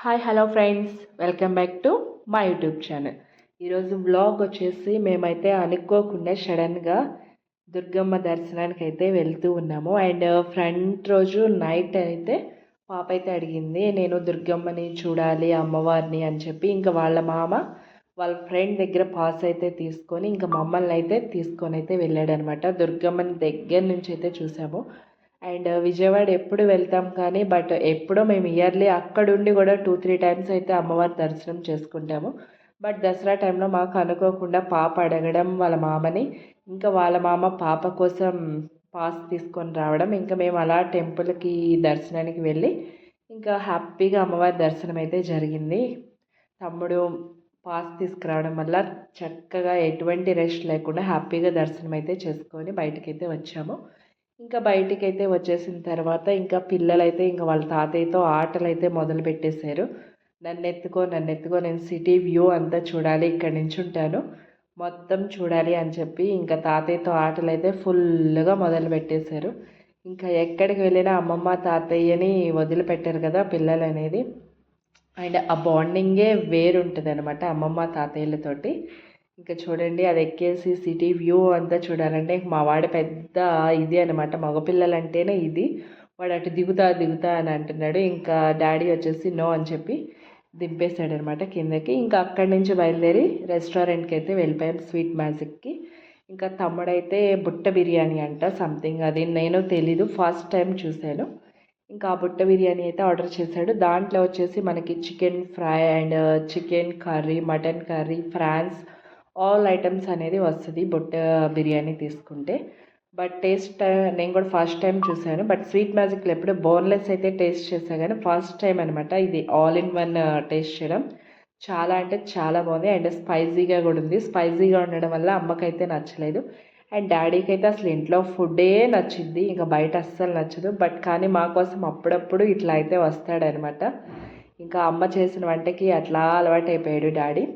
Hi hello friends, welcome back to మా YouTube channel. ఈరోజు blog వచ్చేసి మేమైతే అనుకోకుండా సడన్గా దుర్గమ్మ దర్శనానికి అయితే వెళ్తూ ఉన్నాము. అండ్ ఫ్రంట్ రోజు నైట్ అయితే పాప అయితే అడిగింది, నేను దుర్గమ్మని చూడాలి అమ్మవారిని అని చెప్పి. ఇంకా వాళ్ళ మామ వాళ్ళ ఫ్రెండ్ దగ్గర పాస్ అయితే తీసుకొని ఇంకా మమ్మల్ని అయితే తీసుకొని అయితే వెళ్ళాడనమాట. దుర్గమ్మని దగ్గర నుంచి అయితే చూసాము. అండ్ విజయవాడ ఎప్పుడు వెళ్తాం కానీ బట్ ఎప్పుడో మేము ఇయర్లీ అక్కడుండి కూడా 2-3 టైమ్స్ అయితే అమ్మవారి దర్శనం చేసుకుంటాము. బట్ దసరా టైంలో మాకు అనుకోకుండా పాప అడగడం వాళ్ళ మామని, ఇంకా వాళ్ళ మామ పాప కోసం పాస్ తీసుకొని రావడం, ఇంకా మేము అలా టెంపుల్కి దర్శనానికి వెళ్ళి ఇంకా హ్యాపీగా అమ్మవారి దర్శనం అయితే జరిగింది. తమ్ముడు పాస్ తీసుకురావడం వల్ల చక్కగా ఎటువంటి రెస్ట్ లేకుండా హ్యాపీగా దర్శనం అయితే చేసుకొని బయటకైతే వచ్చాము. ఇంకా బయటికైతే వచ్చేసిన తర్వాత ఇంకా పిల్లలైతే ఇంకా వాళ్ళ తాతయ్యతో ఆటలు అయితే మొదలు పెట్టేశారు. నన్నెత్తుకో నేను సిటీ వ్యూ అంతా చూడాలి, ఇక్కడ నుంచి ఉంటాను మొత్తం చూడాలి అని చెప్పి ఇంకా తాతయ్యతో ఆటలు అయితే ఫుల్గా మొదలు పెట్టేశారు. ఇంకా ఎక్కడికి వెళ్ళినా అమ్మమ్మ తాతయ్యని వదిలిపెట్టారు కదా పిల్లలు అనేది. అండ్ ఆ బాండింగే వేరుంటుంది అనమాట అమ్మమ్మ తాతయ్యలతోటి. ఇంకా చూడండి, అది ఎక్కేసి సిటీ వ్యూ అంతా చూడాలంటే మా వాడు పెద్ద ఇది అనమాట. మగపిల్లలంటేనే ఇది. వాడు అటు దిగుతా అని అంటున్నాడు. ఇంకా డాడీ వచ్చేసి నో అని చెప్పి దింపేశాడు అనమాట కిందకి. ఇంకా అక్కడి నుంచి బయలుదేరి రెస్టారెంట్కి అయితే వెళ్ళిపోయాం, స్వీట్ మ్యాజిక్కి. ఇంకా తమ్ముడైతే బుట్ట బిర్యానీ అంట సంథింగ్, అది నేను తెలీదు, ఫస్ట్ టైం చూశాను. ఇంకా ఆ బుట్ట బిర్యానీ అయితే ఆర్డర్ చేశాడు. దాంట్లో వచ్చేసి మనకి chicken fry and chicken curry, mutton curry, prawns all items అనేది వస్తుంది బుట్ట బిర్యానీ తీసుకుంటే. బట్ టేస్ట్ నేను కూడా ఫస్ట్ టైం చూశాను. బట్ స్వీట్ మ్యాజిక్లో ఎప్పుడు బోన్లెస్ అయితే టేస్ట్ చేశాను కానీ ఫస్ట్ టైం అనమాట ఇది ఆల్ ఇన్ వన్ టేస్ట్ చేయడం. చాలా అంటే చాలా బాగుంది. అండ్ స్పైసీగా కూడా ఉంది. స్పైసీగా ఉండడం వల్ల అమ్మకైతే నచ్చలేదు. అండ్ డాడీకి అయితే అసలు ఇంట్లో ఫుడ్డే నచ్చింది, ఇంకా బయట అస్సలు నచ్చదు. బట్ కానీ మా కోసం అప్పుడప్పుడు ఇట్లా అయితే వస్తాడనమాట. ఇంకా అమ్మ చేసిన వంటకి అట్లా అలవాటు అయిపోయాడు డాడీ.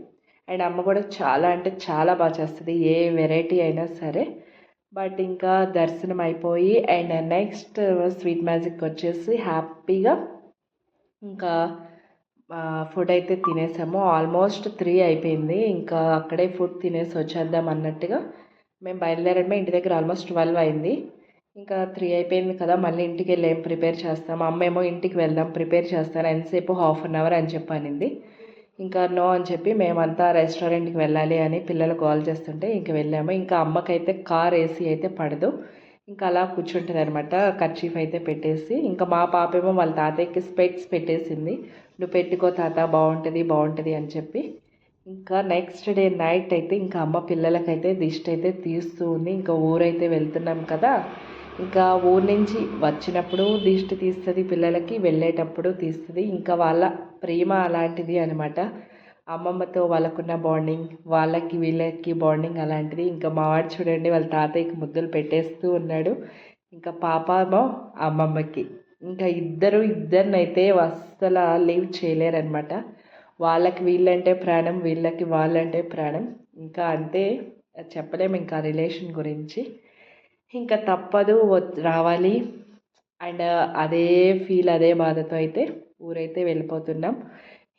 అండ్ అమ్మ కూడా చాలా అంటే చాలా బాగా చేస్తుంది, ఏ వెరైటీ అయినా సరే. బట్ ఇంకా దర్శనం అయిపోయి అండ్ నెక్స్ట్ స్వీట్ మ్యాజిక్ వచ్చేసి హ్యాపీగా ఇంకా ఫుడ్ అయితే తినేసాము. ఆల్మోస్ట్ 3 అయిపోయింది. ఇంకా అక్కడే ఫుడ్ తినేసి వచ్చేద్దాం అన్నట్టుగా మేము బయలుదేరడమే ఇంటి దగ్గర ఆల్మోస్ట్ 12 అయింది. ఇంకా 3 అయిపోయింది కదా, మళ్ళీ ఇంటికి వెళ్ళి ఏం ప్రిపేర్ చేస్తాం, అమ్మ ఏమో ఇంటికి వెళ్దాం ప్రిపేర్ చేస్తాను ఎంతసేపు, ½ అన్ అవర్ అని చెప్పి అనింది. ఇంకా నో అని చెప్పి మేమంతా రెస్టారెంట్కి వెళ్ళాలి అని పిల్లలు కాల్ చేస్తుంటే ఇంక వెళ్ళాము. ఇంకా అమ్మకైతే కార్ ఏసీ అయితే పడదు, ఇంకా అలా కూర్చుంటుంది అనమాట కర్చీఫ్ అయితే పెట్టేసి. ఇంకా మా పాపేమో వాళ్ళ తాతయ్యకి స్పెక్స్ పెట్టేసింది, నువ్వు పెట్టుకో తాత బాగుంటుంది అని చెప్పి. ఇంకా నెక్స్ట్ డే నైట్ అయితే ఇంకా అమ్మ పిల్లలకైతే దిష్టి అయితే తీస్తూ ఉంది. ఇంకా ఊరైతే వెళ్తున్నాం కదా, ఇంకా ఊరు నుంచి వచ్చినప్పుడు దిష్టి తీస్తుంది పిల్లలకి, వెళ్ళేటప్పుడు తీస్తుంది. ఇంకా వాళ్ళ ప్రేమ అలాంటిది అనమాట. అమ్మమ్మతో వాళ్ళకున్న బాండింగ్, వాళ్ళకి వీళ్ళకి బాండింగ్ అలాంటిది. ఇంకా మావాడు చూడండి వాళ్ళ తాతయ్యకి ముద్దులు పెట్టేస్తూ ఉన్నాడు. ఇంకా పాపమో అమ్మమ్మకి. ఇంకా ఇద్దరినైతే అస్సలు లీవ్ చేయలేరనమాట. వాళ్ళకి వీళ్ళంటే ప్రాణం, వీళ్ళకి వాళ్ళంటే ప్రాణం. ఇంకా అంతే, చెప్పలేము ఇంకా రిలేషన్ గురించి. ఇంకా తప్పదు రావాలి. అండ్ అదే ఫీల్ అదే బాధతో అయితే ఊరైతే వెళ్ళిపోతున్నాం.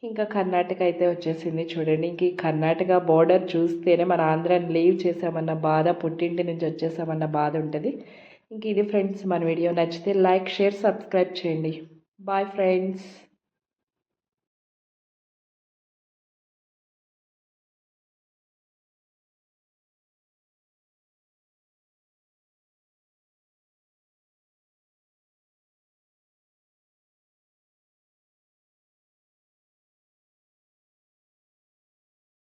ఇంకా కర్ణాటక అయితే వచ్చేసింది చూడండి. ఇంక ఈ కర్ణాటక బోర్డర్ చూస్తేనే మన ఆంధ్రాని లీవ్ చేసామన్న బాధ, పుట్టింటి నుంచి వచ్చేసామన్న బాధ ఉంటుంది. ఇంక ఇది ఫ్రెండ్స్ మన వీడియో నచ్చితే లైక్, షేర్, సబ్స్క్రైబ్ చేయండి. Bye friends.